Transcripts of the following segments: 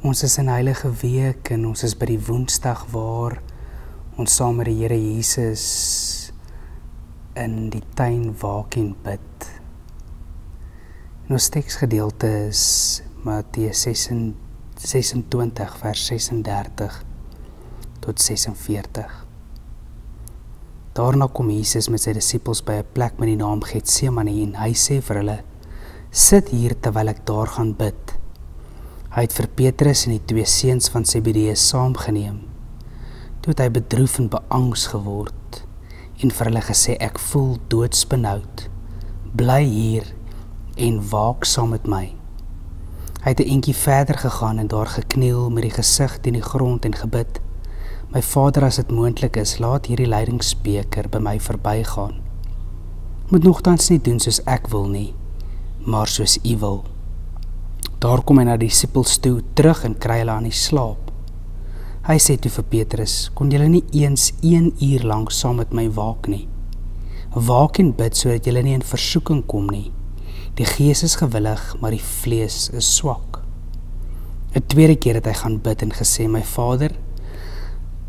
Ons is in Heilige Week en ons is by die Woensdag waar ons saam met die Here Jesus in die tuin waak en bid. En ons teksgedeelte is Matteus 26 vers 36 tot 46. Daarna kom Jesus met sy disippels by 'n plek met die naam Getsemane en hy sê vir hulle: "Sit hier terwyl ek daar gaan bid." Hy het vir Petrus en die 2 seuns van Zebedeus saamgeneem. Toe het hy bedroef en beangs geword en vir hulle gesê: "Ek voel doodsbenoud. Bly hier en waak saam met my." Hy het 'n entjie verder gegaan en daar gekniel met die gesig teen die grond en gebid: "My Vader, as dit moontlik is, laat hierdie lydingsbeker by my verbygaan. Moet nogtans nie doen soos ek wil nie, maar soos U wil." Daar kom hy na die disippels toe terug en kry hulle aan die slaap. Hy sê toe vir Petrus: "Kon julle nie eens 1 uur lank saam met my waak nie? Waak en bid sodat julle nie in versoeking kom nie. Die gees is gewillig, maar die vlees is swak." 'n tweede keer het hy gaan bid en gesê: "My Vader,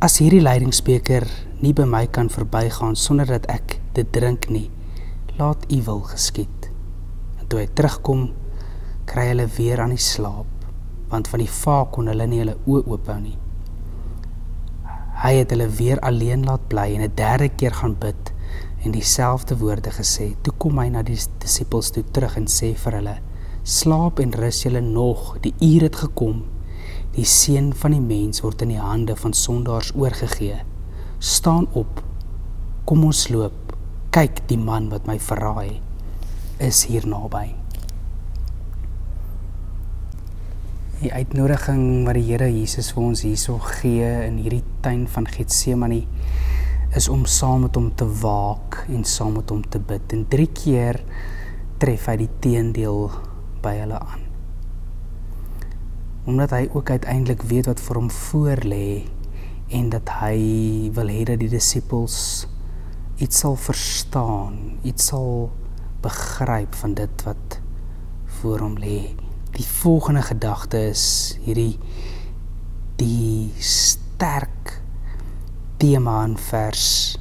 as hierdie lydingsbeker nie by my kan verbygaan sonder dat ek dit drink nie, laat U wil geskied." En toe hy terugkom, kry hulle weer aan die slaap, want van die vaak kon hulle nie hulle oë oophou nie. Hy het hulle weer alleen laat bly en 'n derde keer gaan bid en dieselfde woorde gesê. Toe kom hy na die disippels toe terug en sê vir hulle: "Slaap en rus julle nog, die uur het gekom. Die seun van die mens word in die hande van sondaars oorgegee. Staan op, kom ons loop. Kyk, die man wat my verraai is hier naby." Die uitnodiging wat die Here Jesus vir ons hierso gee in hierdie tuin van Getsemane is om saam met hom te waak en saam met hom te bid. En 3 keer tref hy die teendeel by hulle aan. Omdat hy ook uiteindelik weet wat vir hom voorlê en dat hy wil hê dat die disippels iets sal verstaan, iets sal begryp van dit wat voor hom lê. Die volgende gedagte is die sterk tema in vers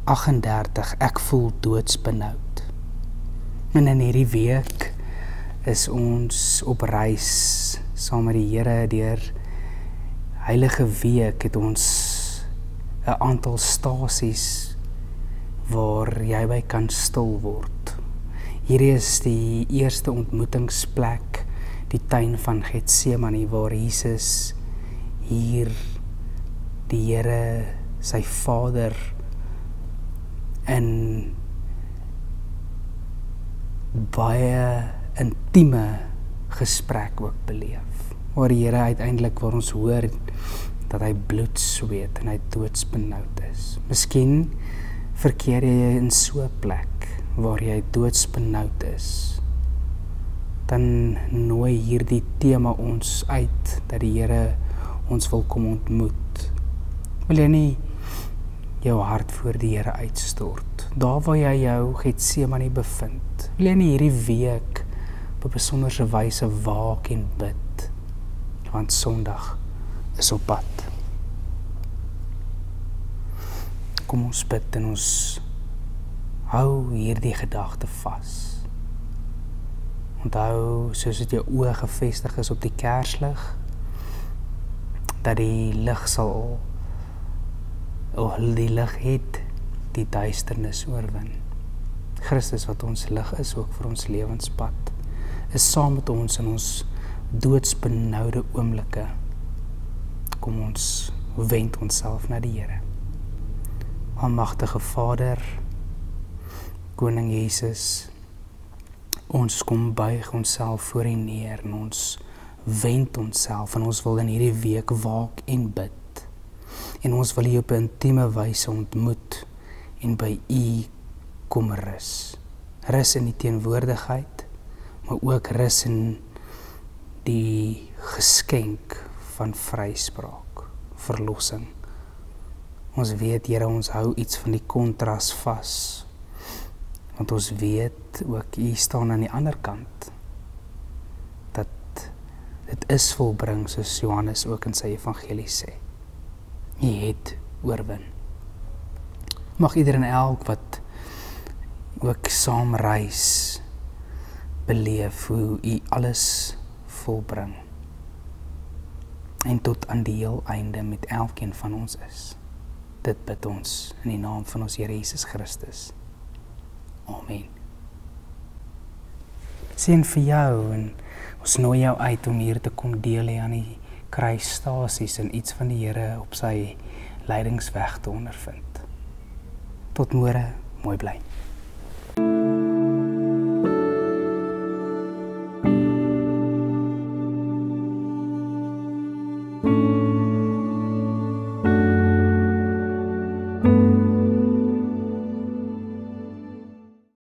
38, ek voel doodsbenoud. En in hierdie week is ons op reis saam met die Here deur Heilige Week. Het ons 'n aantal stasies waar jy by kan stil word. Hierdie is die eerste ontmoetingsplek, die tuin van Getsemane, waar Jesus hier die Here, sy Vader, in baie intieme gesprek ook beleef. Waar die Here uiteindelik, waar ons hoor dat hy bloed sweet en hy doodsbenoud is. Miskien verkeer jy in so 'n plek waar jy doodsbenoud is. Dan nooi hierdie tema ons uit dat die Here ons wil kom ontmoet. Wil jy nie jou hart voor die Here uitstort, daar waar jy jou Getsemane bevind? Wil jy nie hierdie week op 'n besonderse wyse waak en bid, want Sondag is op pad? Kom ons bid en ons hou hierdie gedagte vas. Onthou, soos dit jou oë gefestig is op die kerslig, dat die lig die lig het die duisternis oorwin. Christus wat ons lig is, ook vir ons lewenspad, is saam met ons in ons doodsbenoude oomblikke. Kom ons wend onsself na die Here. Almagtige Vader, Koning Jesus, ons kom buig onsself voor U neer en ons wend onsself en ons wil in hierdie week waak en bid. En ons wil U op 'n intieme wyse ontmoet en by U kom rus. Rus in die teenwoordigheid, maar ook rus in die geskenk van vryspraak, verlossing. Ons weet, Here, ons hou iets van die kontras vas, want ons weet ook U staan aan die ander kant, dat Dit is volbring, soos Johannes ook in sy evangelie sê. Jy het oorwin. Mag ieder en elk wat ook saam reis, beleef hoe U alles volbring. En tot aan die heel einde met elkeen van ons is. Dit bid ons in die naam van ons Here Jesus Christus. Amen. Seën vir jou en ons nooi jou uit om hier te kom deel hier aan die kruisstasies en iets van die Here op sy lydingsweg te ondervind. Tot môre, mooi bly.